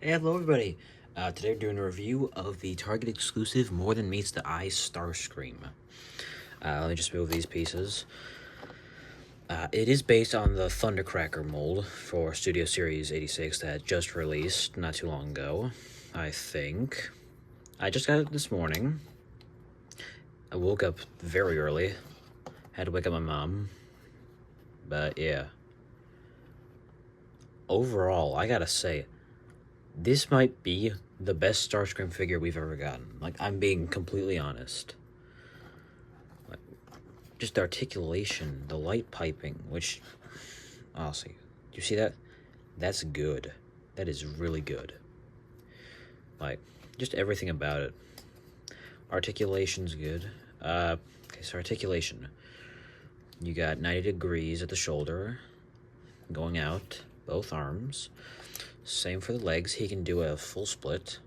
Hey, hello everybody. Today we're doing a review of the Target exclusive More Than Meets the Eye Starscream. Let me just move these pieces. It is based on the Thundercracker mold for Studio Series 86 that just released not too long ago, I think. I just got it this morning. I woke up very early. Had to wake up my mom. But yeah. Overall, I gotta say, this might be the best Starscream figure we've ever gotten. Like, I'm being completely honest. Like, just the articulation, the light piping, which, honestly, you see that? That's good. That is really good. Like, just everything about it. Articulation's good. Okay, so articulation. You got 90 degrees at the shoulder, going out, both arms. Same for the legs. He can do a full split.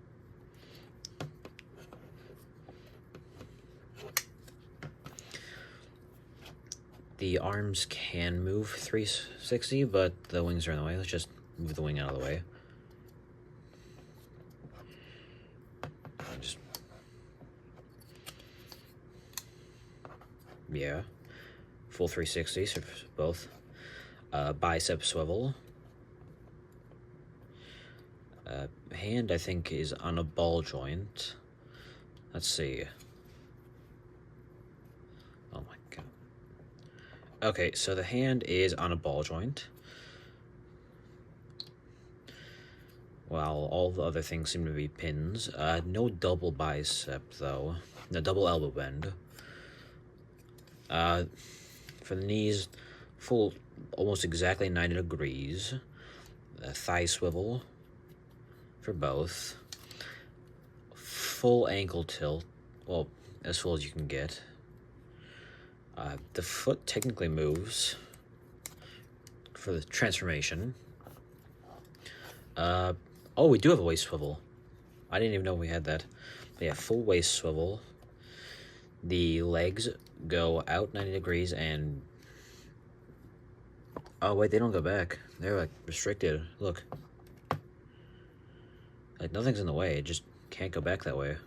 The arms can move 360, but the wings are in the way. Let's just move the wing out of the way. Yeah. Full 360, so both. Bicep swivel. Hand, I think, is on a ball joint. Let's see. Oh my god. Okay, so the hand is on a ball joint. While all the other things seem to be pins. No double bicep, though. No double elbow bend. For the knees, full, almost exactly 90 degrees. Thigh swivel for both. Full ankle tilt, well, as full as you can get. The foot technically moves for the transformation. Oh, we do have a waist swivel. I didn't even know we had that. But yeah, full waist swivel. The legs go out 90 degrees and... Oh, wait, they don't go back. They're, like, restricted. Look. Like, nothing's in the way. It just can't go back that way.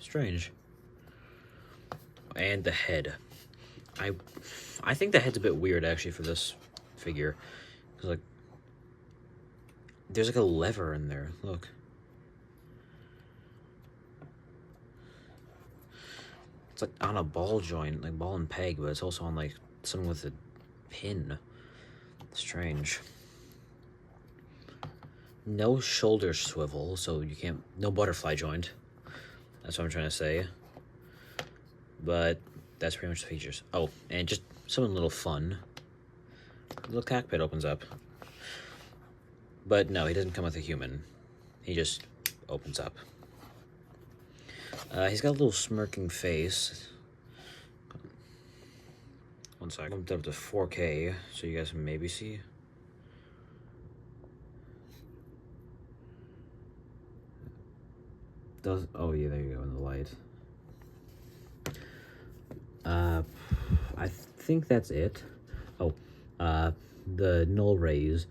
Strange. And the head. I think the head's a bit weird, actually, for this figure. Because, like, there's, like, a lever in there. Look. It's, like, on a ball joint, like, ball and peg, but it's also on, like, something with a pin. Strange. No shoulder swivel, so you can't... No butterfly joint. That's what I'm trying to say. But that's pretty much the features. Oh, and just something a little fun. The little cockpit opens up. But no, he doesn't come with a human. He just opens up. He's got a little smirking face. One second. Bumped up to 4K, so you guys can maybe see. Oh yeah, there you go in the light. I think that's it. Oh, the null rays,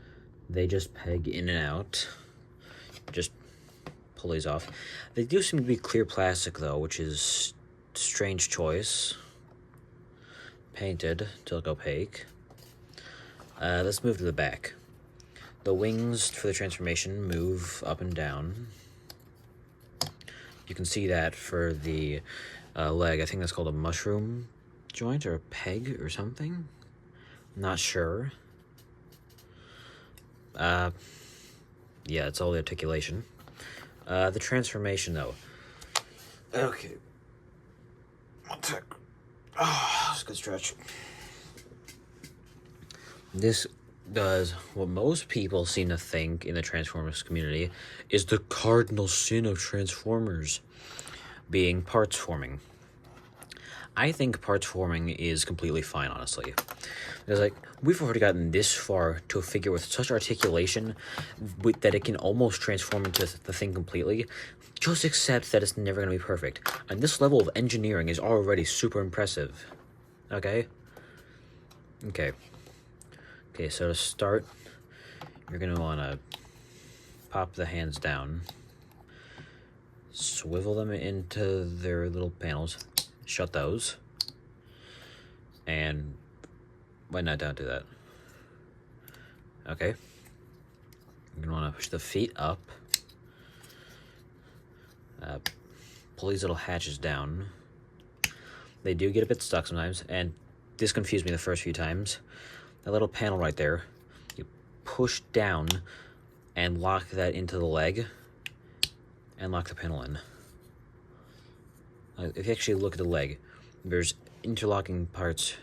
they just peg in and out. Just pull these off. They do seem to be clear plastic though, which is strange choice. Painted to look opaque. Let's move to the back. The wings for the transformation move up and down. You can see that for the leg. I think that's called a mushroom joint or a peg or something. Not sure. Yeah, it's all the articulation. The transformation, though. Okay. One sec. Oh, that's a good stretch. This does what most people seem to think in the Transformers community is the cardinal sin of Transformers, being parts forming. I think parts forming is completely fine, honestly. Because, like, we've already gotten this far to a figure with such articulation that it can almost transform into the thing completely. Just accept that it's never going to be perfect. And this level of engineering is already super impressive. Okay? Okay. Okay, so to start, you're going to want to pop the hands down, swivel them into their little panels, shut those, and why not down to that? Okay. You're gonna want to push the feet up, pull these little hatches down. They do get a bit stuck sometimes, and this confused me the first few times. That little panel right there, you push down and lock that into the leg, and lock the panel in. If you actually look at the leg, there's interlocking parts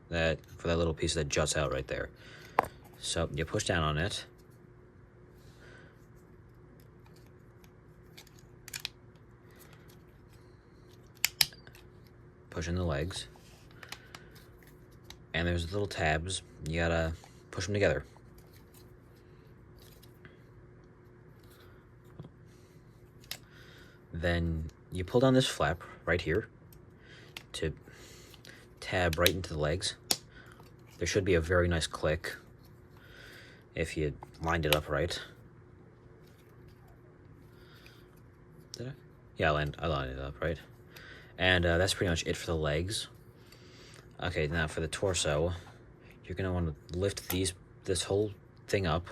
that for that little piece that juts out right there. So you push down on it. Push in the legs. And there's little tabs. You gotta push them together. Then you pull down this flap right here to tab right into the legs. There should be a very nice click if you lined it up right. Did I? Yeah, I lined it up right. And that's pretty much it for the legs. Okay, now for the torso, you're gonna want to lift this whole thing up.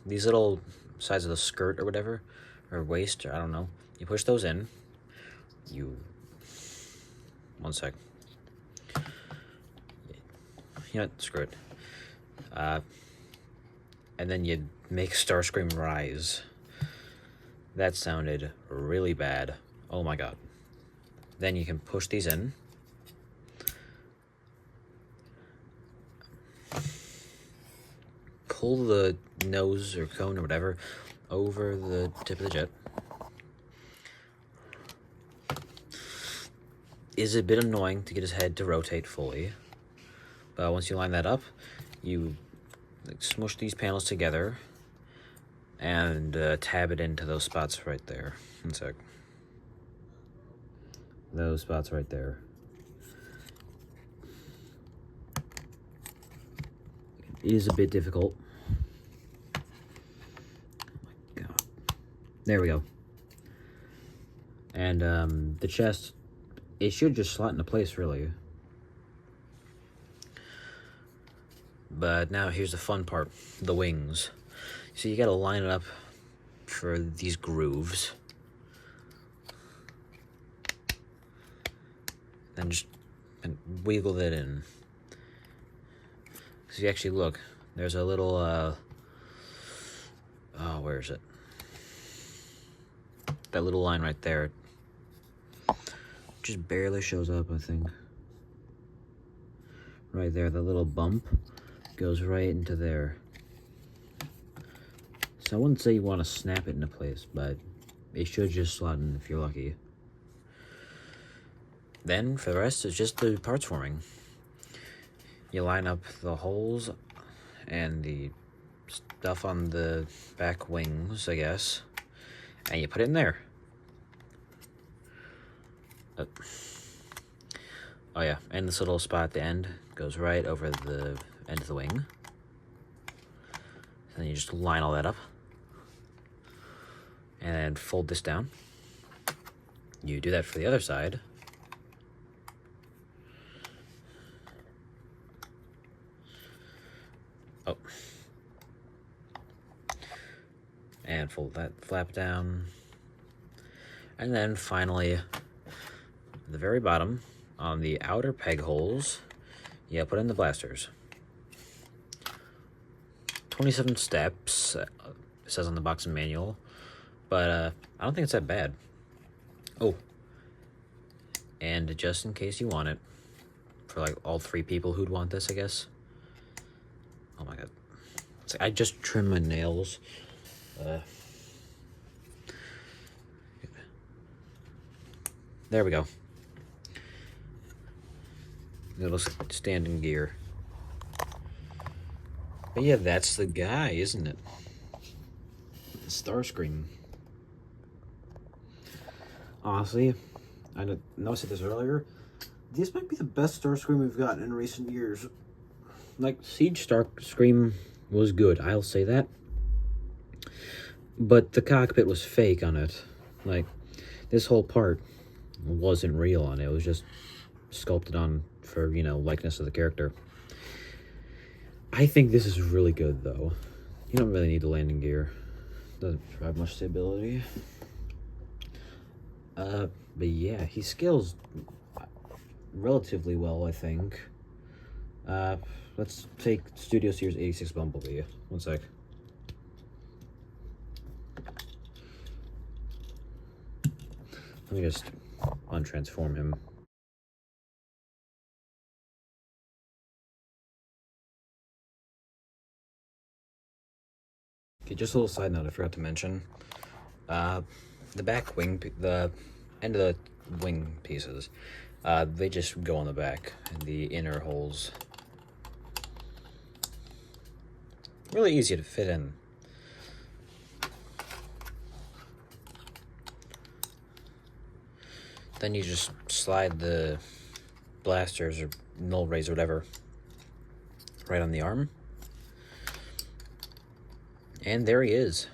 These little sides of the skirt or whatever, or waist, or I don't know. You push those in. One sec. You know what? Screw it. And then you make Starscream rise. That sounded really bad. Oh my god. Then you can push these in. Pull the nose or cone or whatever over the tip of the jet. Is a bit annoying to get his head to rotate fully. But once you line that up, you smush these panels together and tab it into those spots right there. One sec. Those spots right there. It is a bit difficult. Oh my god. There we go. And the chest, it should just slot into place really. But now here's the fun part, the wings. So you gotta line it up for these grooves. Then just wiggle that in. So you actually look, there's a little, oh, where is it? That little line right there. Just barely shows up, I think. Right there, the little bump goes right into there. So I wouldn't say you want to snap it into place, but it should just slot in if you're lucky. Then, for the rest, it's just the parts forming. You line up the holes and the stuff on the back wings, I guess, and you put it in there. Oh yeah, and this little spot at the end goes right over the end of the wing. And then you just line all that up. And fold this down. You do that for the other side. Oh. And fold that flap down. And then finally, at the very bottom, on the outer peg holes, you put in the blasters. 27 steps, it says on the box and manual, but I don't think it's that bad. Oh, and just in case you want it, for like all 3 people who'd want this, I guess. Oh my god. It's like I just trimmed my nails. There we go. It'll stand in gear. But yeah, that's the guy, isn't it? Starscream. Honestly, I know I said this earlier. This might be the best Starscream we've gotten in recent years. Like, Siege Starscream was good, I'll say that. But the cockpit was fake on it. Like, this whole part wasn't real on it. It was just sculpted on for, you know, likeness of the character. I think this is really good, though. You don't really need the landing gear. Doesn't provide much stability. But yeah, he scales relatively well, I think. Let's take Studio Series 86 Bumblebee. One sec. Let me just untransform him. Okay, just a little side note I forgot to mention. The back wing, the end of the wing pieces, they just go on the back, and the inner holes. Really easy to fit in. Then you just slide the blasters or null rays or whatever right on the arm. And there he is.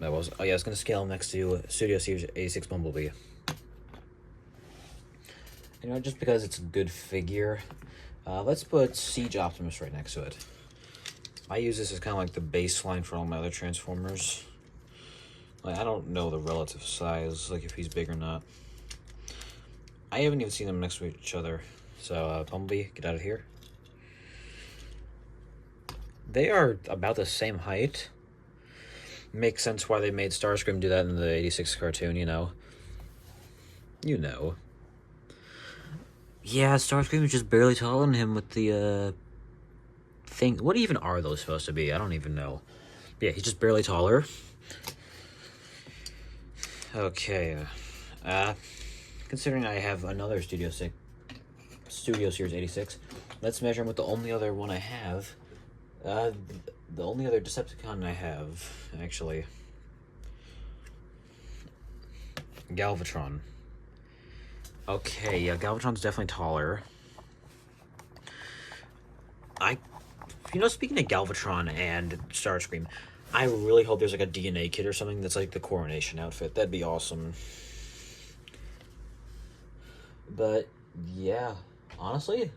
I was going to scale him next to Studio Series 86 Bumblebee. You know, just because it's a good figure, let's put Siege Optimus right next to it. I use this as kind of like the baseline for all my other Transformers. Like, I don't know the relative size, like if he's big or not. I haven't even seen them next to each other. So, Bumblebee, get out of here. They are about the same height. Makes sense why they made Starscream do that in the 86 cartoon, you know. You know. Yeah, Starscream is just barely taller than him with the, thing. What even are those supposed to be? I don't even know. Yeah, he's just barely taller. Okay. Considering I have another Studio Series 86, let's measure him with the only other one I have. The only other Decepticon I have, actually. Galvatron. Okay, yeah, Galvatron's definitely taller. You know, speaking of Galvatron and Starscream, I really hope there's like a DNA kit or something that's like the coronation outfit. That'd be awesome. But, yeah, honestly,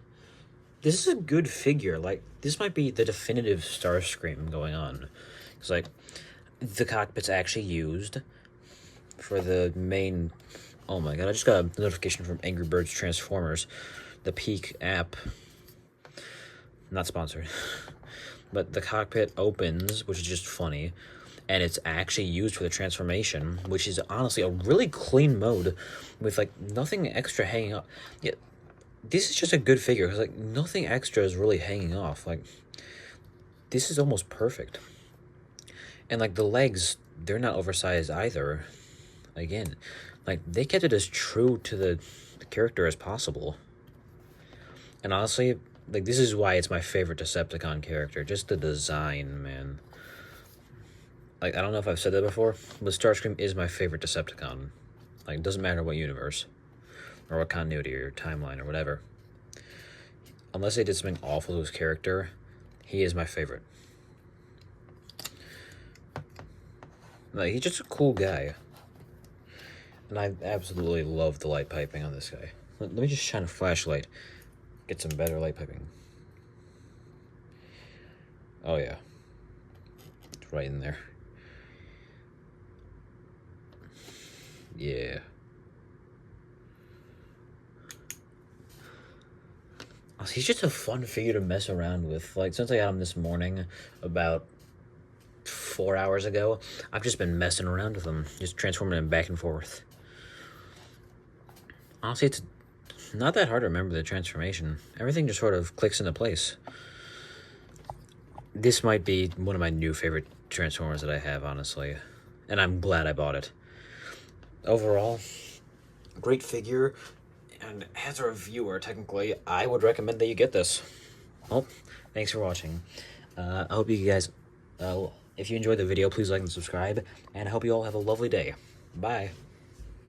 this is a good figure. Like, this might be the definitive Starscream going on. It's like, the cockpit's actually used for the main... Oh my god, I just got a notification from Angry Birds Transformers. The Peak app. Not sponsored. But the cockpit opens, which is just funny. And it's actually used for the transformation, which is honestly a really clean mode with, like, nothing extra hanging up. Yeah, this is just a good figure, because, like, nothing extra is really hanging off. Like, this is almost perfect. And, like, the legs, they're not oversized either. Again, like, they kept it as true to the character as possible. And honestly, like, this is why it's my favorite Decepticon character. Just the design, man. Like, I don't know if I've said that before, but Starscream is my favorite Decepticon. Like, it doesn't matter what universe, or what continuity, or timeline, or whatever. Unless they did something awful to his character, he is my favorite. Like, he's just a cool guy. And I absolutely love the light piping on this guy. Let me just shine a flashlight. Get some better light piping. Oh, yeah. It's right in there. Yeah. He's just a fun figure to mess around with. Like, since I got him this morning, about 4 hours ago, I've just been messing around with him. Just transforming him back and forth. Honestly, it's not that hard to remember the transformation. Everything just sort of clicks into place. This might be one of my new favorite Transformers that I have, honestly. And I'm glad I bought it. Overall, great figure. And as a reviewer, technically, I would recommend that you get this. Well, thanks for watching. I hope you guys, if you enjoyed the video, please like and subscribe. And I hope you all have a lovely day. Bye.